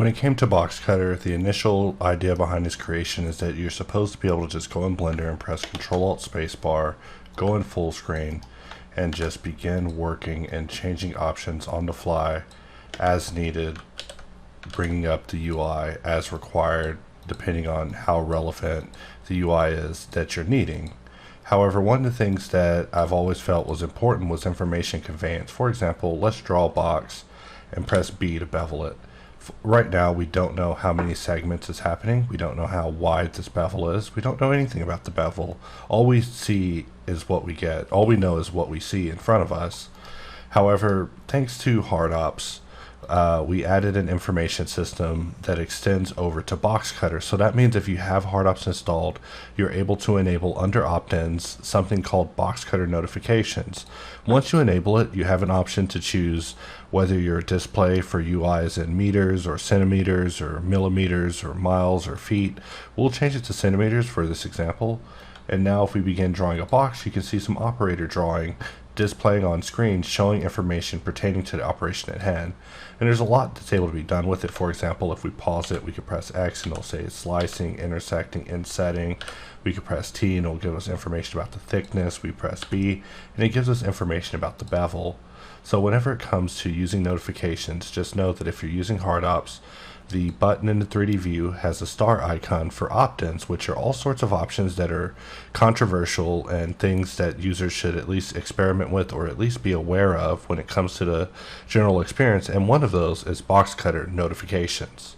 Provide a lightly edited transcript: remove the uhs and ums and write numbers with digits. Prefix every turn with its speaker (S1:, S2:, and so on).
S1: When it came to Boxcutter, the initial idea behind its creation is that you're supposed to be able to just go in Blender and press Ctrl-Alt-Spacebar, go in full screen, and just begin working and changing options on the fly as needed, bringing up the UI as required depending on how relevant the UI is that you're needing. However, one of the things that I've always felt was important was information conveyance. For example, let's draw a box and press B to bevel it. Right now, we don't know how many segments is happening. We don't know how wide this bevel is. We don't know anything about the bevel. All we see is what we get. All we know is what we see in front of us. However, thanks to HardOps, we added an information system that extends over to Boxcutter. So that means if you have HardOps installed, you're able to enable under opt-ins something called Boxcutter notifications. Once you enable it, you have an option to choose whether your display for UI is in meters or centimeters or millimeters or miles or feet. We'll change it to centimeters for this example. And now if we begin drawing a box, you can see some operator drawing displaying on screen showing information pertaining to the operation at hand. And there's a lot that's able to be done with it. For example, if we pause it, we could press X and it'll say it's slicing, intersecting, insetting. We could press T and it'll give us information about the thickness. We press B and it gives us information about the bevel. So whenever it comes to using notifications, just know that if you're using HardOps, the button in the 3D view has a star icon for opt-ins, which are all sorts of options that are controversial and things that users should at least experiment with or at least be aware of when it comes to the general experience. And one of those is Boxcutter notifications.